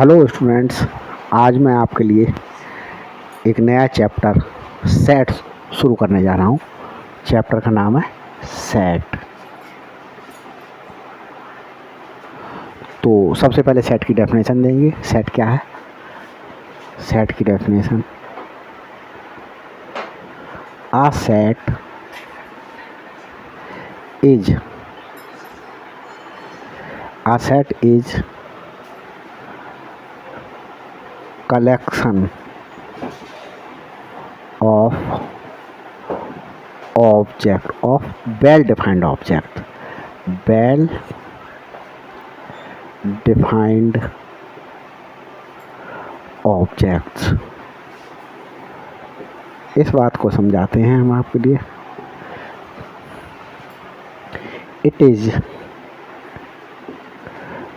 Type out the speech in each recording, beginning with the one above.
Hello students, आज मैं आपके लिए एक नया चैप्टर सेट शुरू करने जा रहा हूँ। चैप्टर का नाम है सेट। तो सबसे पहले सेट की डेफिनेशन देंगे। सेट क्या है? सेट की definition, a set is collection of well defined objects। इस बात को समझाते हैं हम आपके लिए। It is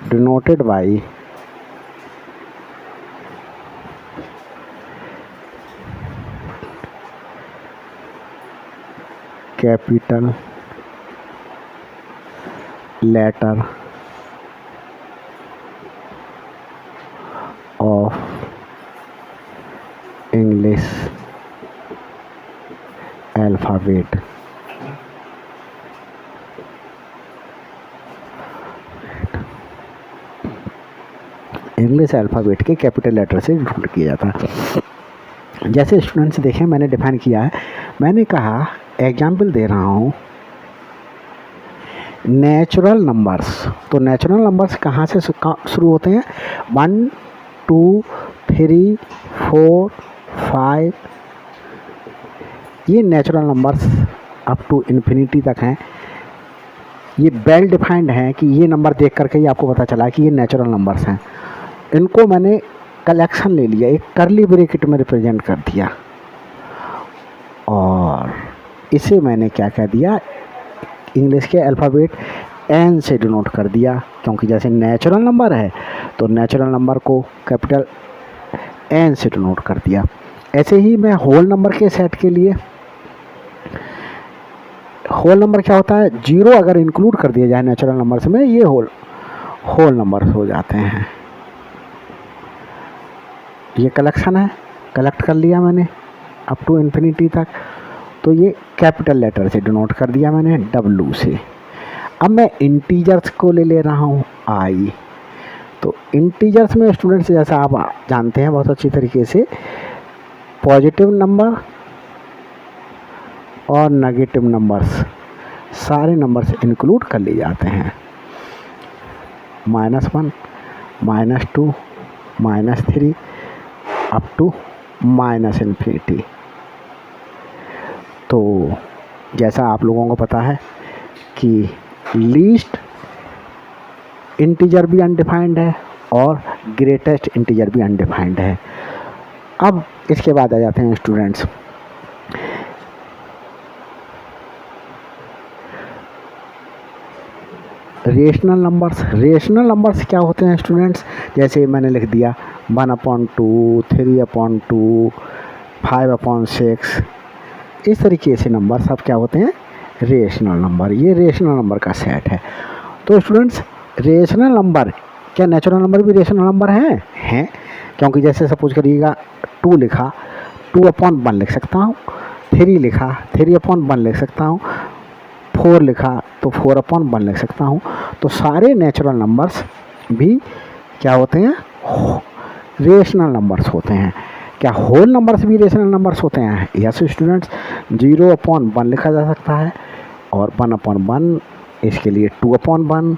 denoted by capital letter of English alphabet. English alphabet के कैपिटल लेटर से डिनोट किया जाता है। जैसे स्टूडेंट्स देखें, मैंने डिफाइन किया है। मैंने कहा, एग्जाम्पल दे रहा हूँ, नेचुरल नंबर्स। तो नेचुरल नंबर्स कहाँ से शुरू होते हैं? 1 2 3 4 5। ये natural numbers up to infinity तक हैं। ये वेल डिफाइंड हैं कि ये नंबर देख करके ही आपको पता चला कि ये नेचुरल नंबर्स हैं। इनको मैंने कलेक्शन ले लिया, एक कर्ली ब्रैकेट में रिप्रेजेंट कर दिया, और इसे मैंने क्या कह दिया, इंग्लिश के अल्फ़ाबेट एन से डिनोट कर दिया। क्योंकि जैसे नेचुरल नंबर है तो नेचुरल नंबर को कैपिटल एन से डिनोट कर दिया। ऐसे ही मैं होल नंबर के सेट के लिए, होल नंबर क्या होता है? 0 अगर इंक्लूड कर दिया जाए नेचुरल नंबर्स में, ये होल नंबर हो जाते हैं। ये कलेक्शन है, कलेक्ट कर लिया मैंने अप टू इन्फिनिटी तक। तो ये कैपिटल लेटर से डिनोट कर दिया मैंने, W से। अब मैं इंटीजर्स को ले रहा हूँ, I। तो इंटीजर्स में स्टूडेंट्स, जैसा आप जानते हैं बहुत अच्छी तरीके से, पॉजिटिव नंबर और नेगेटिव नंबर्स, सारे नंबर्स इंक्लूड कर लिए जाते हैं। -1 -2 -3 अप टू -इन्फिनिटी। तो जैसा आप लोगों को पता है कि लीस्ट इंटीजर भी अनडिफाइंड है और ग्रेटेस्ट इंटीजर भी अनडिफाइंड है। अब इसके बाद आ जाते हैं students, rational numbers. Rational numbers क्या होते हैं स्टूडेंट्स? जैसे मैंने लिख दिया 1/2, 3/2, 5/6। इस तरीके से नंबर सब क्या होते हैं? Rational number. ये रेशनल नंबर का सेट है। तो स्टूडेंट्स, रेशनल नंबर, क्या नेचुरल नंबर भी रेशनल नंबर हैं? क्योंकि जैसे सपोज करिएगा 2 लिखा, 2/1 लिख सकता हूँ। 3 लिखा, 3/1 लिख सकता हूँ। 4 लिखा तो 4/1 लिख सकता हूँ। तो सारे नेचुरल नंबर्स भी क्या होते हैं? रेशनल नंबर्स होते हैं। क्या होल नंबर्स भी रेशनल नंबर्स होते हैं? यस स्टूडेंट्स, 0/1 लिखा जा सकता है, और 1/1, इसके लिए 2/1,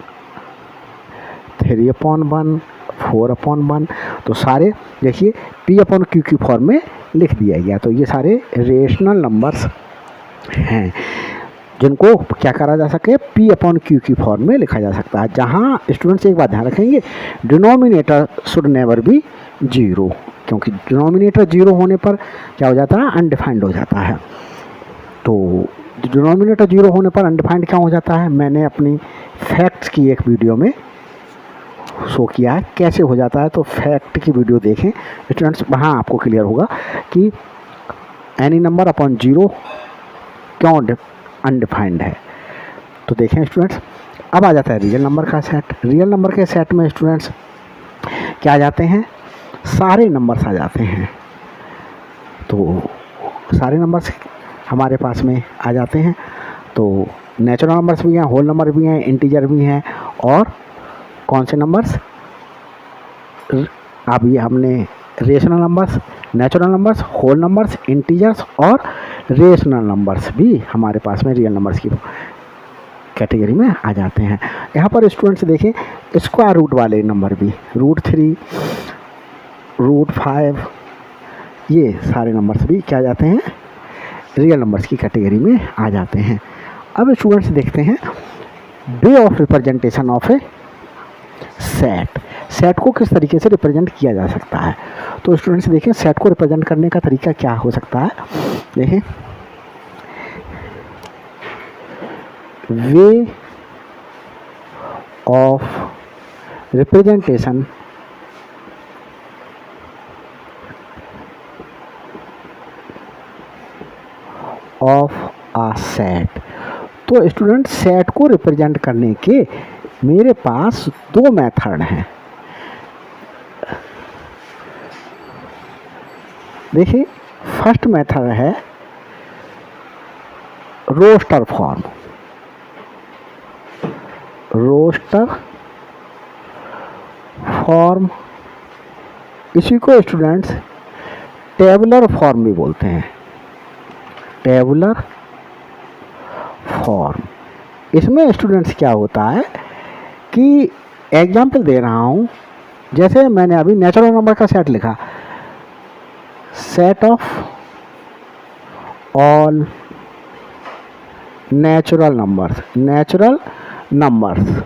3/1, 4/1। तो सारे देखिए P/Q की फॉर्म में लिख दिया गया। तो ये सारे रेशनल नंबर्स हैं जिनको क्या करा जा सके? P/Q की फॉर्म में लिखा जा सकता है। जहाँ स्टूडेंट्स एक बात ध्यान रखेंगे, डिनोमिनेटर शुड नेवर बी 0, क्योंकि डिनोमिनेटर 0 होने पर क्या हो जाता है? अनडिफाइंड हो जाता है। तो डिनोमिनेटर 0 होने पर अनडिफाइंड क्या हो जाता है? मैंने अपनी फैक्ट्स की एक वीडियो में शो किया है कैसे हो जाता है। तो फैक्ट की वीडियो देखें स्टूडेंट्स, वहाँ आपको क्लियर होगा कि एनी नंबर अपॉन 0 क्यों अनडिफाइंड है। तो देखें स्टूडेंट्स, अब आ जाता है रियल नंबर का सेट। रियल नंबर के सेट में स्टूडेंट्स क्या आ जाते हैं, सारे नंबर्स आ जाते हैं। तो सारे नंबर्स हमारे पास में आ जाते हैं। तो नेचुरल नंबर्स भी हैं, होल नंबर भी हैं, इंटीजर भी हैं, और कौन से नंबर्स, अभी हमने rational numbers, natural numbers, whole numbers, integers और रेशनल नंबर्स भी हमारे पास में रियल नंबर्स की कैटेगरी में आ जाते हैं। यहाँ पर स्टूडेंट्स देखें, स्क्वायर रूट वाले नंबर भी, √3, √5, ये सारे नंबर्स भी क्या जाते हैं, रियल नंबर्स की कैटेगरी में आ जाते हैं। अब स्टूडेंट्स देखते हैं वे of representation of A set. Set को किस तरीके से रिप्रेजेंट किया जा सकता है। तो स्टूडेंट्स देखें, सेट को रिप्रेजेंट करने का तरीका क्या हो सकता है। देखें, way of representation of a set. तो स्टूडेंट, सेट को रिप्रेजेंट करने के मेरे पास दो मेथड हैं। देखिए, फर्स्ट मेथड है रोस्टर फॉर्म। रोस्टर फॉर्म, इसी को स्टूडेंट्स टेबुलर फॉर्म भी बोलते हैं। टेबुलर फॉर्म, इसमें स्टूडेंट्स क्या होता है कि एग्जाम्पल दे रहा हूँ, जैसे मैंने अभी नेचुरल नंबर का सेट लिखा, set of all natural numbers, natural numbers.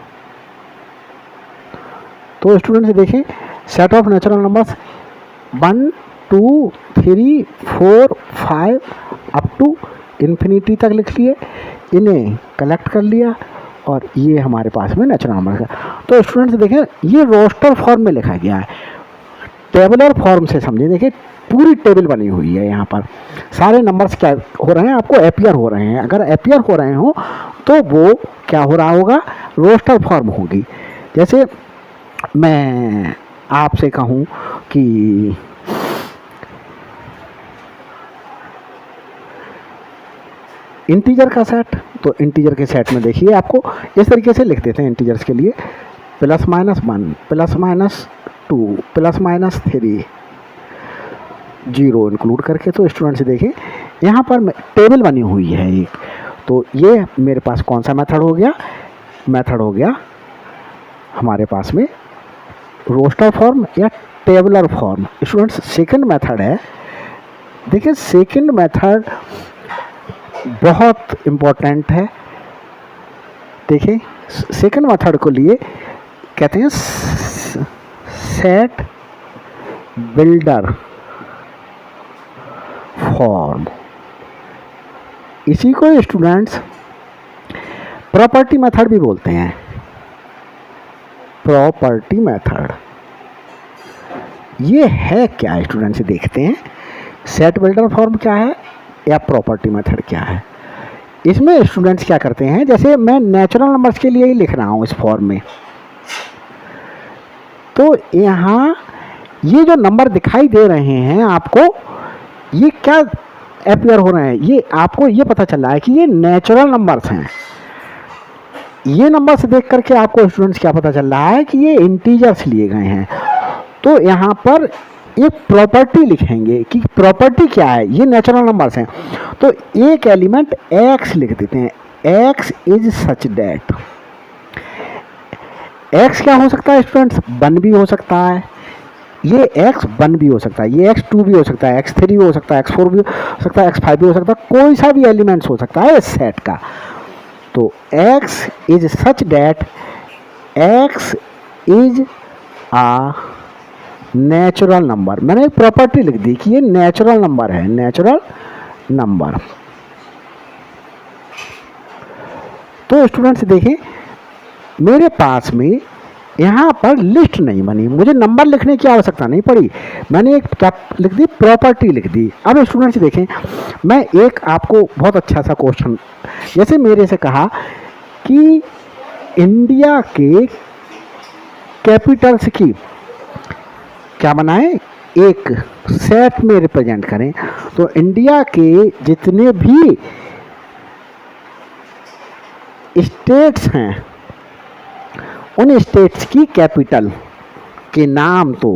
तो स्टूडेंट्स देखें, set of natural numbers 1 2 3 4 5 up to infinity तक लिख लिए, इन्हें कलेक्ट कर लिया, और ये हमारे पास में नेचुरल नंबर का। तो स्टूडेंट्स देखें, ये रोस्टर फॉर्म में लिखा गया है। टेबुलर फॉर्म से समझिए, देखिए पूरी टेबल बनी हुई है, यहाँ पर सारे नंबर्स क्या हो रहे हैं, आपको अपीयर हो रहे हैं। अगर अपीयर हो रहे हो तो वो क्या हो रहा होगा, रोस्टर फॉर्म होगी। जैसे मैं आपसे कहूँ कि इंटीजर का सेट, तो इंटीजर के सेट में देखिए आपको इस तरीके से लिख देते हैं इंटीजर्स के लिए, +-1 +-2 +-3 0 इंक्लूड करके। तो स्टूडेंट्स देखें, यहाँ पर टेबल बनी हुई है एक, तो ये मेरे पास कौन सा मेथड हो गया, मेथड हो गया हमारे पास में रोस्टर फॉर्म या tabular form. Students second method है, देखिए सेकंड मेथड बहुत इम्पोर्टेंट है। देखिए, सेकंड मेथड को लिए कहते हैं सेट बिल्डर फॉर्म। इसी को स्टूडेंट्स प्रॉपर्टी मेथड भी बोलते हैं। प्रॉपर्टी मेथड ये है क्या स्टूडेंट्स, देखते हैं सेट बिल्डर फॉर्म क्या है या प्रॉपर्टी मेथड क्या है। इसमें स्टूडेंट्स क्या करते हैं, जैसे मैं नेचुरल नंबर्स के लिए ही लिख रहा हूँ इस फॉर्म में, तो यहाँ ये जो नंबर दिखाई दे रहे हैं आपको, ये क्या अपीयर हो रहे हैं, ये आपको ये पता चल रहा है कि ये नेचुरल नंबर्स हैं। ये नंबर्स देख करके आपको स्टूडेंट्स क्या पता चल रहा है कि ये इंटीजर्स लिए गए हैं। तो यहाँ पर एक प्रॉपर्टी लिखेंगे कि प्रॉपर्टी क्या है, ये नेचुरल नंबर्स हैं, तो एक एलिमेंट x लिख देते हैं, x is such that. x क्या हो सकता है स्टूडेंट्स, 1 भी हो सकता है, ये x 1 भी हो सकता है, ये x 2 भी हो सकता है, x 3 भी हो सकता है, x 4 भी हो सकता है, x 5 भी हो सकता है, कोई सा भी एलिमेंट्स हो सकता है इस सेट का। तो x is such that x is a natural number. मैंने एक प्रॉपर्टी लिख दी कि ये नेचुरल नंबर है, नेचुरल नंबर। तो स्टूडेंट्स देखें, मेरे पास में यहाँ पर लिस्ट नहीं बनी, मुझे नंबर लिखने की आवश्यकता नहीं पड़ी, मैंने एक क्या लिख दी, प्रॉपर्टी लिख दी। अब स्टूडेंट्स देखें, मैं एक आपको बहुत अच्छा सा क्वेश्चन, जैसे मेरे से कहा कि इंडिया के कैपिटल्स की क्या बनाएं, एक सेट में रिप्रेजेंट करें। तो इंडिया के जितने भी स्टेट्स हैं उन स्टेट्स की कैपिटल के नाम तो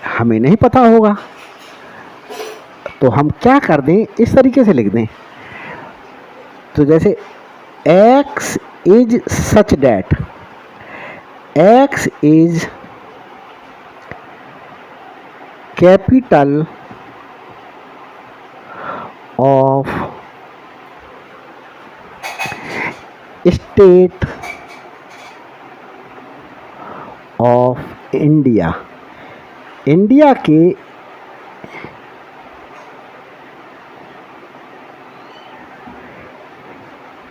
हमें नहीं पता होगा, तो हम क्या कर दें, इस तरीके से लिख दें। तो जैसे X is such that, X is capital of state of India. India के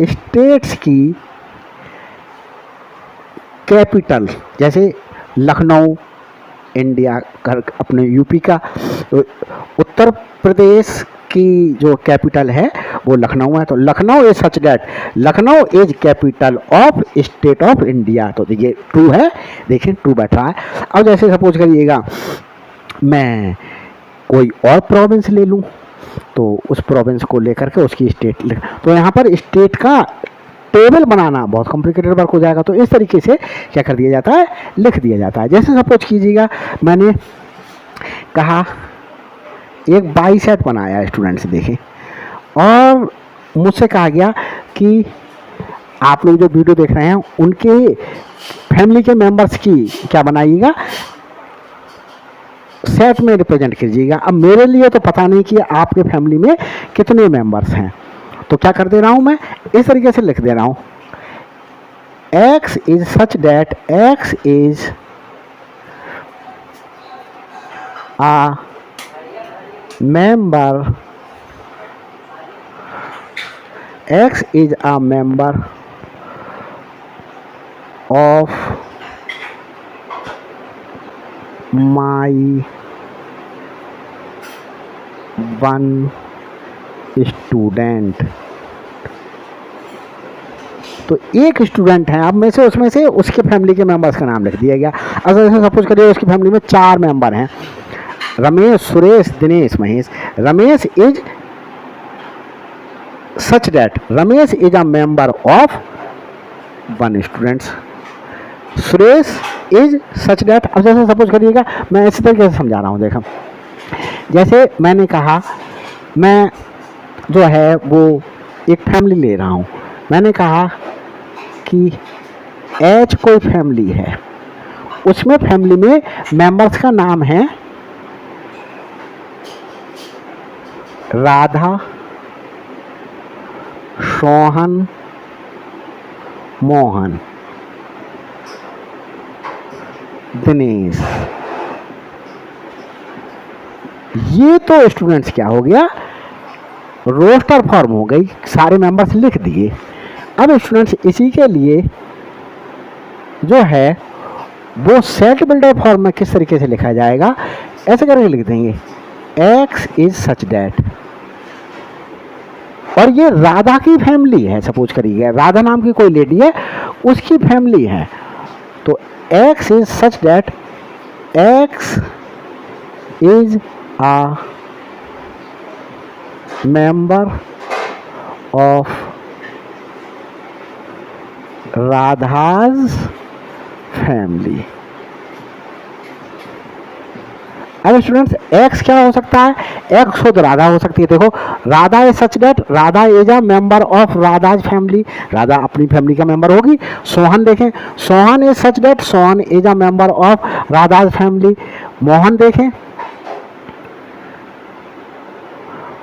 स्टेट्स की कैपिटल, जैसे लखनऊ इंडिया कर अपने यूपी का, उत्तर प्रदेश की जो कैपिटल है वो लखनऊ है। तो Lucknow is such that, Lucknow is capital of state of India. तो देखिए ट्रू है, देखिए ट्रू बैठ रहा है। अब जैसे सपोज करिएगा मैं कोई और प्रोविंस ले लूँ, तो उस प्रोविंस को लेकर के उसकी स्टेट लिख, तो यहाँ पर स्टेट का टेबल बनाना बहुत कॉम्प्लिकेटेड वर्क हो जाएगा। तो इस तरीके से क्या कर दिया जाता है, लिख दिया जाता है। जैसे सपोज कीजिएगा मैंने कहा एक बाइसेट बनाया स्टूडेंट्स देखें, और मुझसे कहा गया कि आप लोग जो वीडियो देख रहे हैं उनके फैमिली के मेंबर्स की क्या बनाइएगा, सेट में रिप्रेजेंट कीजिएगा। अब मेरे लिए तो पता नहीं कि आपके फैमिली में कितने मेंबर्स हैं, तो क्या कर दे रहा हूं मैं, इस तरीके से लिख दे रहा हूं X is such that X is a member, X is a member of my one student। तो एक स्टूडेंट है, अब में से उसमें से उसके फैमिली के मेंबर्स का नाम लिख दिया गया। अगर जैसे सपोज करिए उसकी फैमिली में 4 मेंबर हैं, Ramesh, Suresh, Dinesh, Mahesh. Ramesh is such that, Ramesh is a member of one students, Suresh is such that. अब जैसे सपोज करिएगा मैं इसी तरीके से समझा रहा हूँ। देखो जैसे मैंने कहा मैं जो है वो एक फैमिली ले रहा हूँ, मैंने कहा कि H कोई फैमिली है, उसमें फैमिली में मेंबर्स का नाम है राधा, सोहन, मोहन, दिनेश। ये तो स्टूडेंट्स क्या हो गया, रोस्टर फॉर्म हो गई, सारे मेंबर्स लिख दिए। अब स्टूडेंट्स इसी के लिए जो है वो सेट बिल्डर फॉर्म में किस तरीके से लिखा जाएगा, ऐसे करके लिख देंगे X इज सच दैट, और ये राधा की फैमिली है, सपोज करिए राधा नाम की कोई लेडी है, उसकी फैमिली है। तो X is such that X is a member of राधा's family। अब स्टूडेंट्स X क्या हो सकता है, X खुद राधा हो सकती है। देखो Radha is such that, Radha is a member of Radha's family, Radha अपनी फैमिली का मेंबर होगी। सोहन देखें, Sohan is such that, Sohan is a member of Radha's family. Mohan देखें,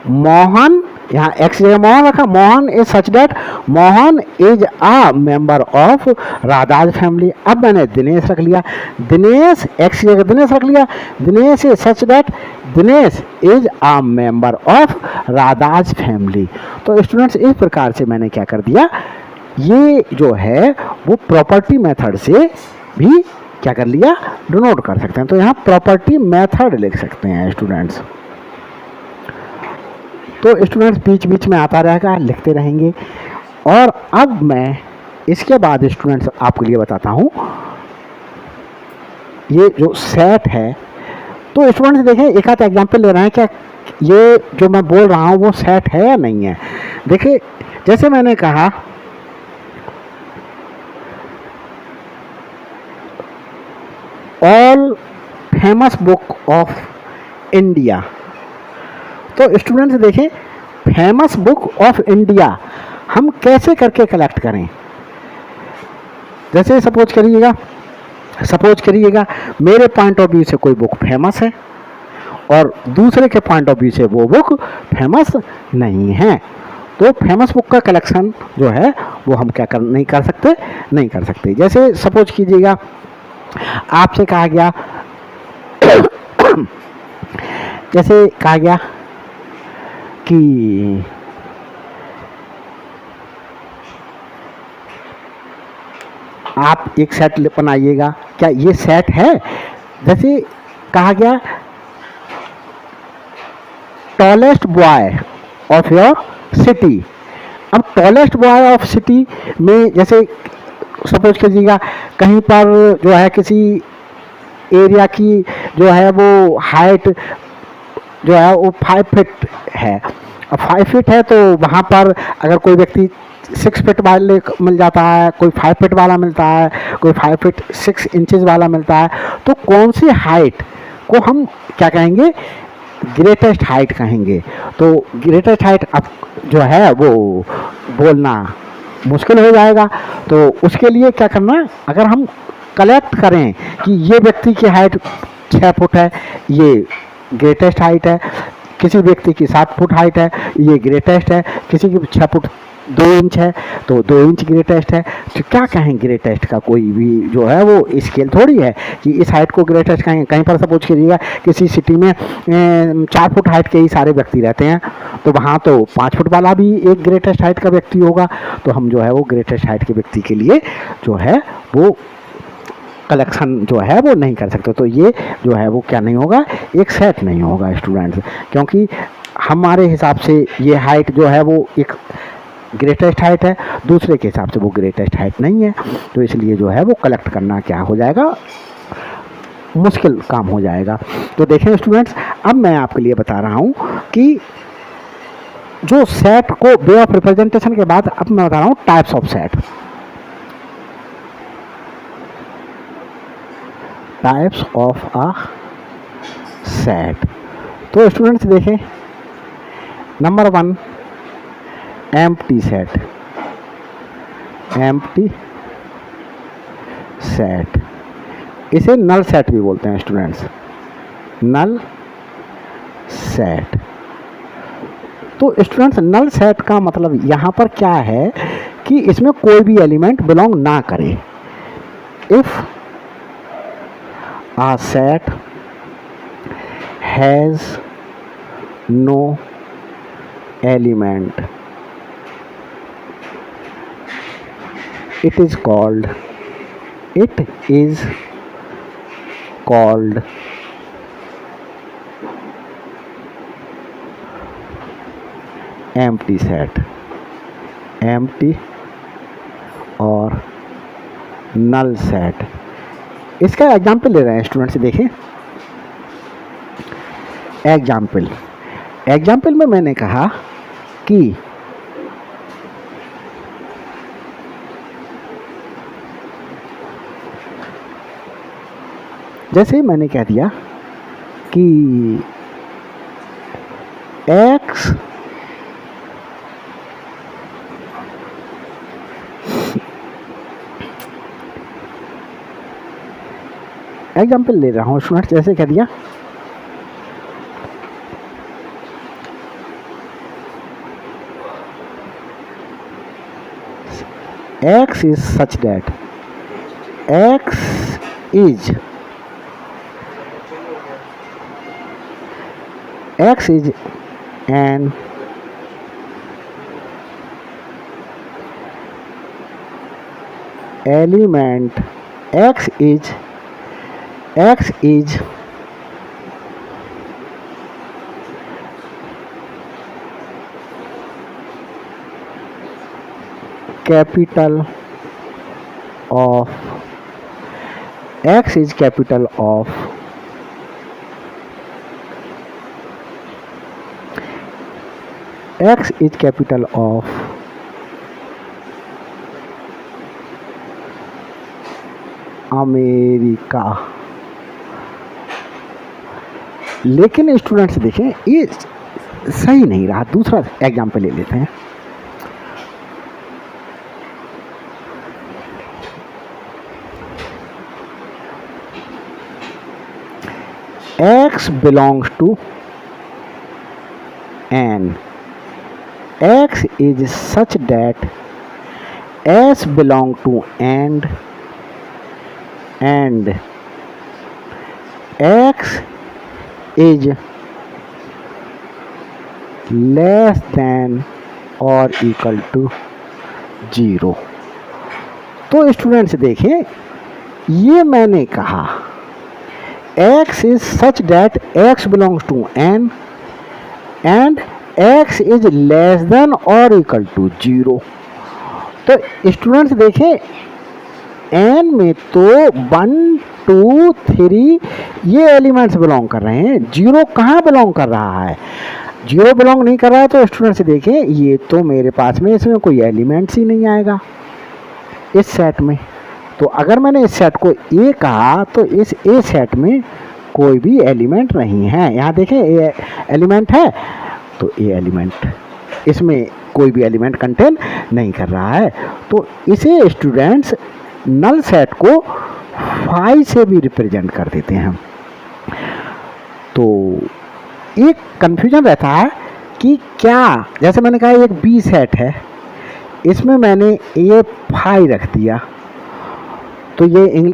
मोहन, यहाँ X जगह मोहन रखा, Mohan is such that, Mohan is a member of Radha's family. अब मैंने दिनेश रख लिया, दिनेश X जगह दिनेश रख लिया, Dinesh is such that, Dinesh is a member of Radha's family. तो स्टूडेंट्स इस प्रकार से मैंने क्या कर दिया, ये जो है वो प्रॉपर्टी मेथड से भी क्या कर लिया, डिनोट कर सकते हैं। तो यहाँ प्रॉपर्टी मेथड लिख सकते हैं स्टूडेंट्स। तो स्टूडेंट्स बीच बीच में आता रहेगा, लिखते रहेंगे। और अब मैं इसके बाद स्टूडेंट्स आपके लिए बताता हूँ, ये जो सेट है तो स्टूडेंट्स देखें, एक आध एग्जाम्पल ले रहे हैं, क्या ये जो मैं बोल रहा हूँ वो सेट है या नहीं है। देखिए, जैसे मैंने कहा all famous book of India. तो स्टूडेंट्स देखें, फेमस बुक ऑफ इंडिया हम कैसे करके कलेक्ट करें। जैसे सपोज करिएगा मेरे पॉइंट ऑफ व्यू से कोई बुक फेमस है और दूसरे के पॉइंट ऑफ व्यू से वो बुक फेमस नहीं है, तो फेमस बुक का कलेक्शन जो है वो हम नहीं कर सकते। जैसे सपोज कीजिएगा आपसे कहा गया जैसे कहा गया कि आप एक सेट बनाइएगा, क्या ये सेट है। जैसे कहा गया tallest boy of your city. अब टॉलेस्ट बॉय ऑफ सिटी में जैसे सपोज कीजिएगा कहीं पर जो है किसी एरिया की जो है वो हाइट जो है वो 5 फीट है। अब 5 फीट है तो वहाँ पर अगर कोई व्यक्ति 6 फीट वाले मिल जाता है, कोई 5 फीट वाला मिलता है, कोई 5 फीट 6 इंचेस वाला मिलता है, तो कौन सी हाइट को हम क्या कहेंगे, ग्रेटेस्ट हाइट कहेंगे। तो ग्रेटेस्ट हाइट अब जो है वो बोलना मुश्किल हो जाएगा। तो उसके लिए क्या करना, अगर हम कलेक्ट करें कि ये व्यक्ति की हाइट 6 फुट है, ये ग्रेटेस्ट हाइट है, किसी व्यक्ति की 7 फुट हाइट है, ये ग्रेटेस्ट है, किसी की 6 फुट 2 इंच है तो 2 इंच ग्रेटेस्ट है, तो क्या कहें ग्रेटेस्ट का कोई भी जो है वो स्केल थोड़ी है कि इस हाइट को ग्रेटेस्ट कहेंगे। कहीं पर सपोज कीजिएगा किसी सिटी में 4 फुट हाइट के ही सारे व्यक्ति रहते हैं, तो वहाँ तो 5 फुट वाला भी एक ग्रेटेस्ट हाइट का व्यक्ति होगा, तो हम जो है वो ग्रेटेस्ट हाइट के व्यक्ति के लिए जो है वो कलेक्शन जो है वो नहीं कर सकते। तो ये जो है वो क्या नहीं होगा, एक सेट नहीं होगा स्टूडेंट्स, क्योंकि हमारे हिसाब से ये हाइट जो है वो एक ग्रेटेस्ट हाइट है, दूसरे के हिसाब से वो ग्रेटेस्ट हाइट नहीं है, तो इसलिए जो है वो कलेक्ट करना क्या हो जाएगा, मुश्किल काम हो जाएगा। तो देखें स्टूडेंट्स, अब मैं आपके लिए बता रहा हूँ कि जो सेट को वे ऑफ रिप्रेजेंटेशन के बाद अब मैं बता रहा हूँ types of set. Types of a set. तो स्टूडेंट्स देखें, number 1 empty set. Empty set, इसे नल सेट भी बोलते हैं स्टूडेंट्स, नल सेट। तो स्टूडेंट्स नल सेट का मतलब यहाँ पर क्या है कि इसमें कोई भी एलिमेंट बिलोंग ना करे। If a set has no element, it is called empty set, empty और null set। इसका एग्जाम्पल ले रहे हैं स्टूडेंट्स, देखें एग्जाम्पल में मैंने कहा कि जैसे मैंने कह दिया कि x एग्जाम्पल ले रहा हूँ स्टूडेंट्स, जैसे कह दिया x is such that x is an element, x is capital of X is capital of America. लेकिन स्टूडेंट्स देखें ये सही नहीं रहा, दूसरा एग्जाम्पल ले लेते हैं। X belongs to N. X is such that S belong to and X is less than or equal to 0। तो स्टूडेंट्स देखें ये मैंने कहा X is such that X belongs to N and X is less than or equal to 0। तो students देखें N में तो 1 2 3 ये एलिमेंट्स बिलोंग कर रहे हैं, 0 कहाँ बिलोंग कर रहा है, 0 बिलोंग नहीं कर रहा है। तो स्टूडेंट्स देखें ये तो मेरे पास में इसमें कोई एलिमेंट्स ही नहीं आएगा इस सेट में। तो अगर मैंने इस सेट को ए कहा तो इस ए सेट में कोई भी एलिमेंट नहीं है। यहाँ देखें ए एलिमेंट है तो ए एलिमेंट इसमें कोई भी एलिमेंट कंटेन नहीं कर रहा है। तो इसे स्टूडेंट्स नल सेट को फाई से भी रिप्रेजेंट कर देते हैं। तो एक कंफ्यूजन रहता है कि क्या, जैसे मैंने कहा एक बी सेट है इसमें मैंने ये फाई रख दिया तो ये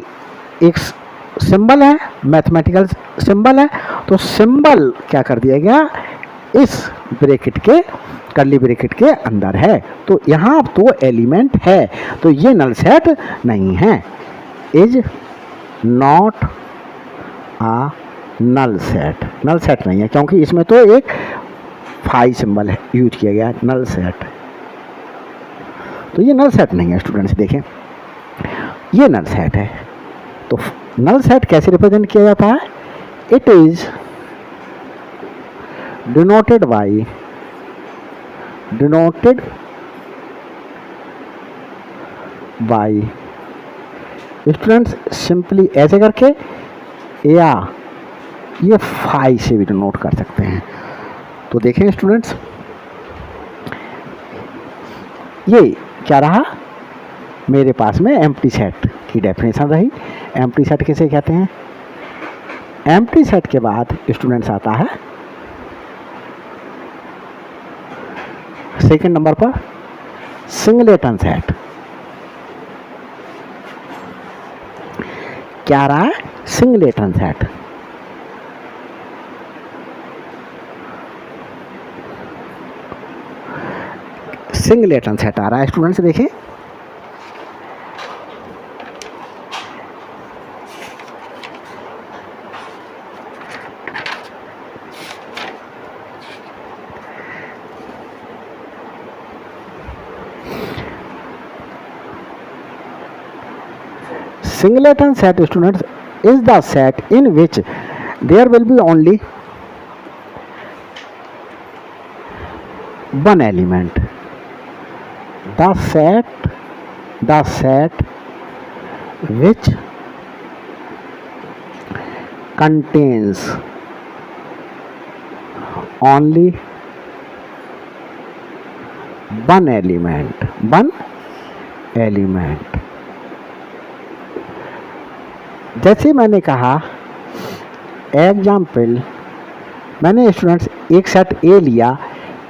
एक सिंबल है, मैथमेटिकल सिंबल है। तो सिंबल क्या कर दिया गया इस ब्रैकेट के कर्ली ब्रैकेट के अंदर है। तो यहाँ तो एलिमेंट है तो ये नल सेट नहीं है, is not a null set. Null set नहीं है क्योंकि इसमें तो एक फाई सिंबल है यूज किया गया, नल सेट। तो ये नल सेट नहीं है स्टूडेंट्स देखें ये नल सेट है। तो नल सेट कैसे रिप्रेजेंट किया जाता है, it is denoted by students simply ऐसे करके, या ये फाई से भी डिनोट कर सकते हैं। तो देखें स्टूडेंट्स ये क्या रहा, मेरे पास में एम्प्टी सेट की डेफिनेशन रही। एम्प्टी सेट किसे कहते हैं, एम्प्टी सेट के बाद स्टूडेंट्स आता है सेकंड नंबर पर सिंगलेटन सेट। क्या रहा है, सिंगलेटन सेट। सिंगलेटन सेट आ रहा है स्टूडेंट्स देखें Singleton set students is the set in which there will be only one element. The set which contains only one element. जैसे मैंने कहा एग्जाम्पल, मैंने स्टूडेंट्स एक सेट ए लिया,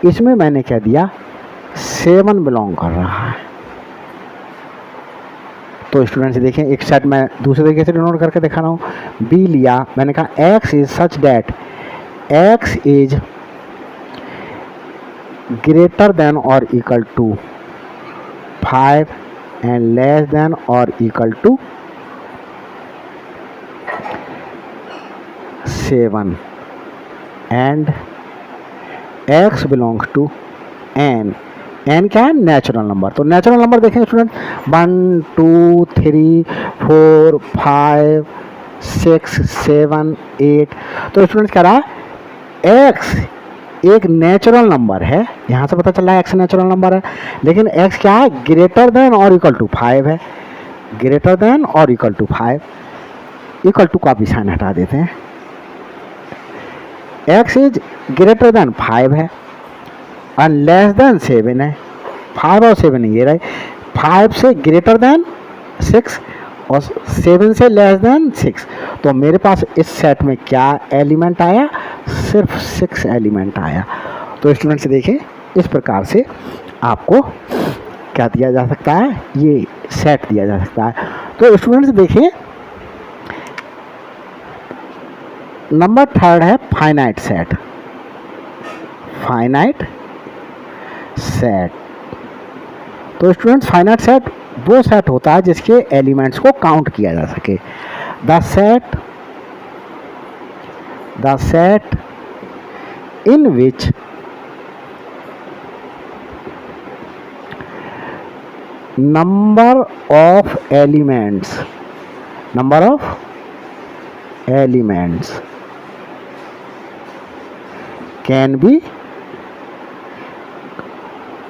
इसमें मैंने क्या दिया 7 बिलोंग कर रहा है। तो स्टूडेंट्स देखें एक सेट मैं दूसरे तरीके से डिनोट करके दिखा रहा हूँ। बी लिया, मैंने कहा x is such that x is greater than और equal to 5 and less than और equal to 7 and x belongs to n। n क्या है, नेचुरल नंबर। तो नेचुरल नंबर देखें स्टूडेंट 1 2 3 4 5 6 7 8। तो स्टूडेंट क्या रहा, x एक नेचुरल नंबर है, यहाँ से पता चल रहा है x नेचुरल नंबर है, लेकिन x क्या है, ग्रेटर देन और इक्वल टू 5 है, ग्रेटर देन और इक्वल टू 5, इक्वल टू का भी साइन हटा देते हैं, x इज ग्रेटर देन 5 है और लेस देन 7 है, 5 और 7 ये रहे, 5 से ग्रेटर देन 6 और 7 से लेस देन 6, तो मेरे पास इस सेट में क्या एलिमेंट आया, सिर्फ 6 एलिमेंट आया। तो स्टूडेंट्स देखिए इस प्रकार से आपको क्या दिया जा सकता है, ये सेट दिया जा सकता है। तो स्टूडेंट्स देखिए नंबर थर्ड है फाइनाइट सेट, फाइनाइट सेट। तो स्टूडेंट्स फाइनाइट सेट वो सेट होता है जिसके एलिमेंट्स को काउंट किया जा सके। The set in which number of elements can be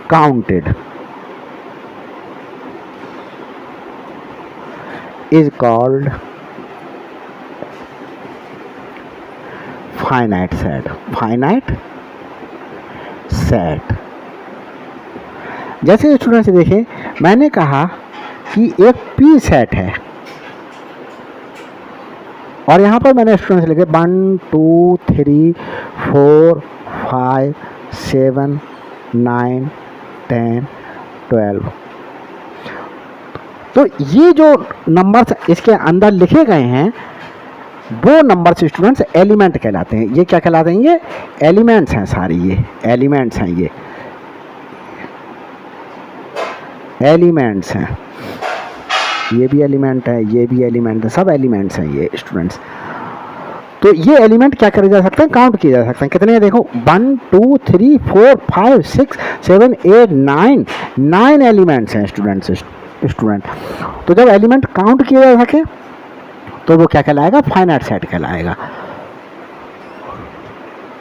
counted is called finite set। जैसे स्टूडेंट्स देखें मैंने कहा कि एक पी सेट है और यहाँ पर मैंने स्टूडेंट्स लिखे 1 2 3 4 5 7 9 10 12। तो ये जो नंबर्स इसके अंदर लिखे गए हैं वो नंबर्स स्टूडेंट्स एलिमेंट कहलाते हैं। ये क्या कहलाते हैं, ये एलिमेंट्स हैं, सारी ये एलिमेंट्स हैं, ये एलिमेंट्स हैं, ये भी एलिमेंट है, ये भी एलिमेंट है, सब एलिमेंट्स हैं ये स्टूडेंट्स। तो ये एलिमेंट क्या करे जा सकते हैं, काउंट किए जा सकते हैं। कितने हैं देखो 1 2 3 4 5 6 7 8 9 एलिमेंट्स हैं स्टूडेंट। तो जब एलिमेंट काउंट किए जा सके तो वो क्या कहलाएगा, फाइनाइट सेट कहलाएगा।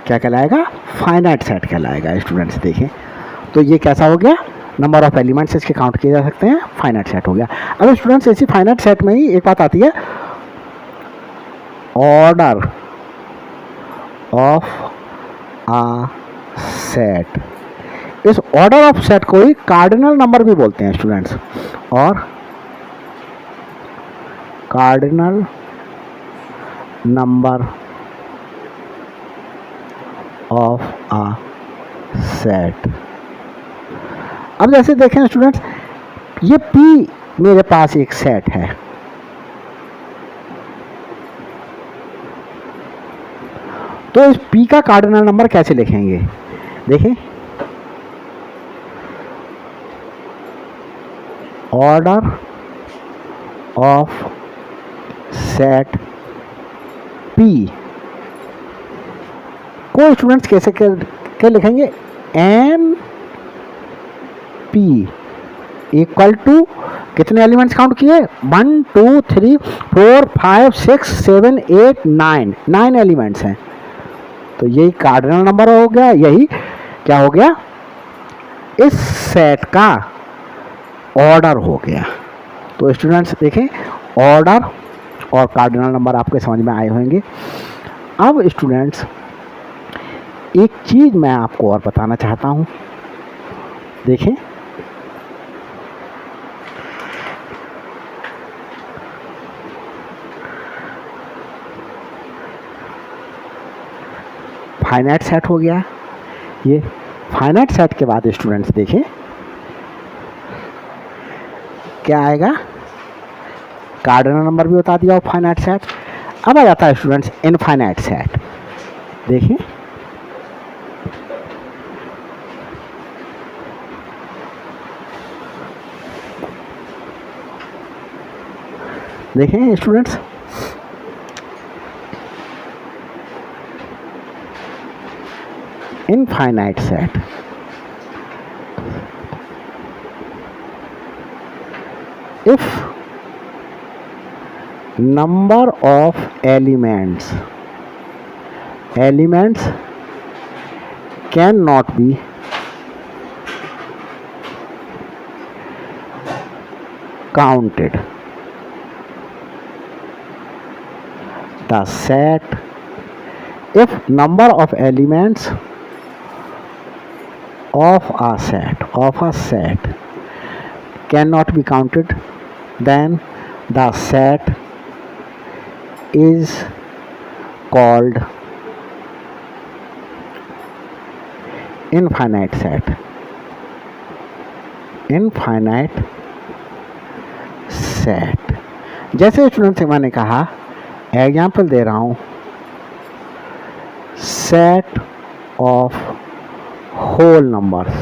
क्या कहलाएगा, फाइनाइट सेट कहलाएगा स्टूडेंट्स। देखें तो ये कैसा हो गया, नंबर ऑफ एलिमेंट्स इसके काउंट किए जा सकते हैं, फाइनाइट सेट हो गया। अब स्टूडेंट्स इसी फाइनाइट सेट में ही एक बात आती है, ऑर्डर ऑफ अ सेट। इस ऑर्डर ऑफ सेट को ही कार्डिनल नंबर भी बोलते हैं स्टूडेंट्स, और cardinal number of a set. अब जैसे देखें स्टूडेंट्स, ये P मेरे पास एक सेट है, तो इस P का कार्डिनल नंबर कैसे लिखेंगे, देखें ऑर्डर ऑफ सेट P को स्टूडेंट्स कैसे क्या लिखेंगे, एन पी इक्वल टू कितने एलिमेंट्स काउंट किए, 1 2 3 4 5 6 7 8 9 एलिमेंट्स हैं। तो यही कार्डिनल नंबर हो गया, यही क्या हो गया, इस सेट का ऑर्डर हो गया। तो स्टूडेंट्स देखें ऑर्डर और कार्डिनल नंबर आपके समझ में आए होंगे। अब स्टूडेंट्स एक चीज़ मैं आपको और बताना चाहता हूँ, देखें फाइनाइट सेट हो गया। ये फाइनाइट सेट के बाद स्टूडेंट्स देखें क्या आएगा, कार्डिनल नंबर भी बता दिया और फाइनाइट सेट। अब आ जाता है स्टूडेंट्स इनफाइनाइट सेट। देखें देखें students, infinite set if number of elements can not be counted. The set, if number of elements of a set cannot be counted, then the set is called infinite set. Infinite set. जैसे student से मैंने कहा, example दे रहा हूँ, set of whole numbers.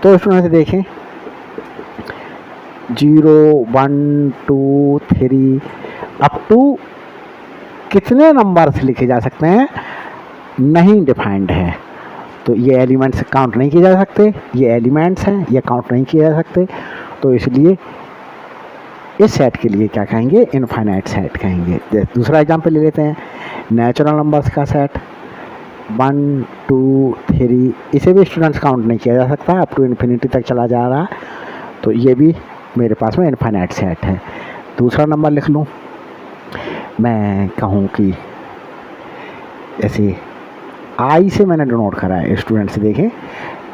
तो student से देखें 0 1 2 3 up to कितने नंबर्स लिखे जा सकते हैं नहीं डिफाइंड है। तो ये एलिमेंट्स काउंट नहीं किए जा सकते, ये एलिमेंट्स हैं, ये काउंट नहीं किए जा सकते। तो इसलिए इस सेट के लिए क्या कहेंगे, इनफाइनाइट सेट कहेंगे। दूसरा एग्जांपल ले लेते हैं, नेचुरल नंबर्स का सेट 1 2 3, इसे भी स्टूडेंट्स काउंट नहीं किया जा सकता, अप टू इन्फिनिटी तक चला जा रहा। तो ये भी मेरे पास में इनफाइनाइट सेट है। दूसरा नंबर लिख लूँ, मैं कहूँ कि ऐसे आई से मैंने डिनोट करा है। स्टूडेंट से देखें,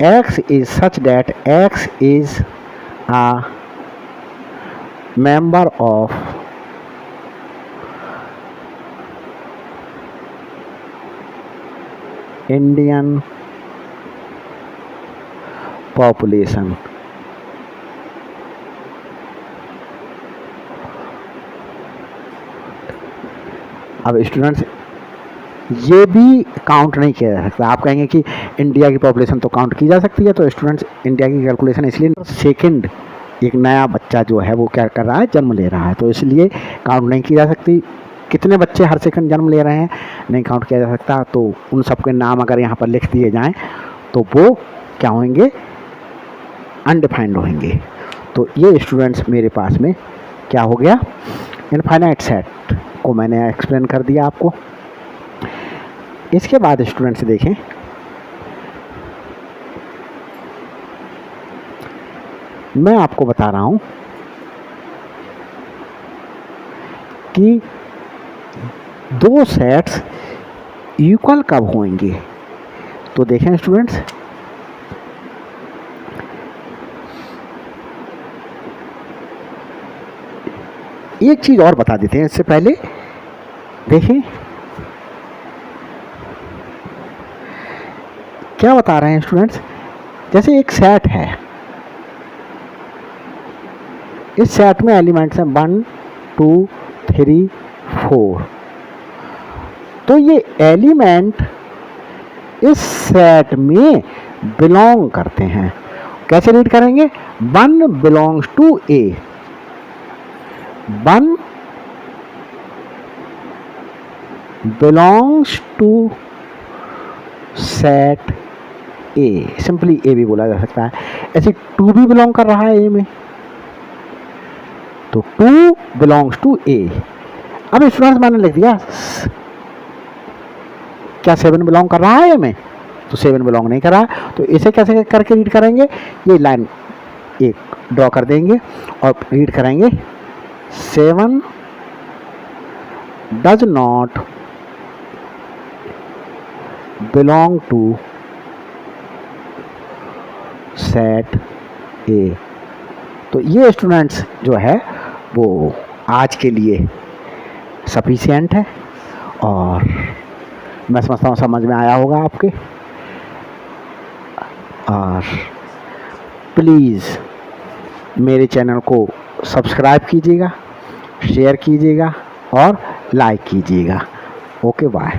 x is such that x is a member of Indian population. अब स्टूडेंट्स ये भी काउंट नहीं किया जा सकता। आप कहेंगे कि इंडिया की पॉपुलेशन तो काउंट की जा सकती है, तो स्टूडेंट्स इंडिया की कैलकुलेशन इसलिए सेकंड एक नया बच्चा जो है वो क्या कर रहा है, जन्म ले रहा है, तो इसलिए काउंट नहीं की जा सकती। कितने बच्चे हर सेकंड जन्म ले रहे हैं नहीं काउंट किया जा सकता। तो उन सबके नाम अगर यहाँ पर लिख दिए जाएँ तो वो क्या होंगे, अनडिफाइंड होंगे। तो ये स्टूडेंट्स मेरे पास में क्या हो गया, इनफाइनाइट सेट को मैंने एक्सप्लेन कर दिया आपको। इसके बाद स्टूडेंट्स देखें, मैं आपको बता रहा हूं कि दो सेट्स इक्वल कब होंगे। तो देखें स्टूडेंट्स, एक चीज और बता देते हैं इससे पहले। देखें क्या बता रहे हैं स्टूडेंट्स, जैसे एक सेट है, इस सेट में एलिमेंट्स हैं 1 2 3 4। तो ये एलिमेंट इस सेट में बिलोंग करते हैं। कैसे रीड करेंगे, 1 belongs to A, 1 belongs to set A, simply A भी बोला जा सकता है। ऐसे 2 भी बिलोंग कर रहा है ए में, तो 2 बिलोंग्स टू ए। अब स्टूडेंट्स मैंने लिख दिया, क्या 7 बिलोंग कर रहा है ए में, तो 7 बिलोंग नहीं कर रहा। तो इसे कैसे करके रीड करेंगे, ये लाइन एक ड्रॉ कर देंगे और रीड करेंगे 7 does not belong to set A. तो ये स्टूडेंट्स जो है वो आज के लिए सफिशिएंट है और मैं समझता हूँ समझ में आया होगा आपके। और प्लीज़ मेरे चैनल को सब्सक्राइब कीजिएगा, शेयर कीजिएगा और लाइक कीजिएगा। Okay bye.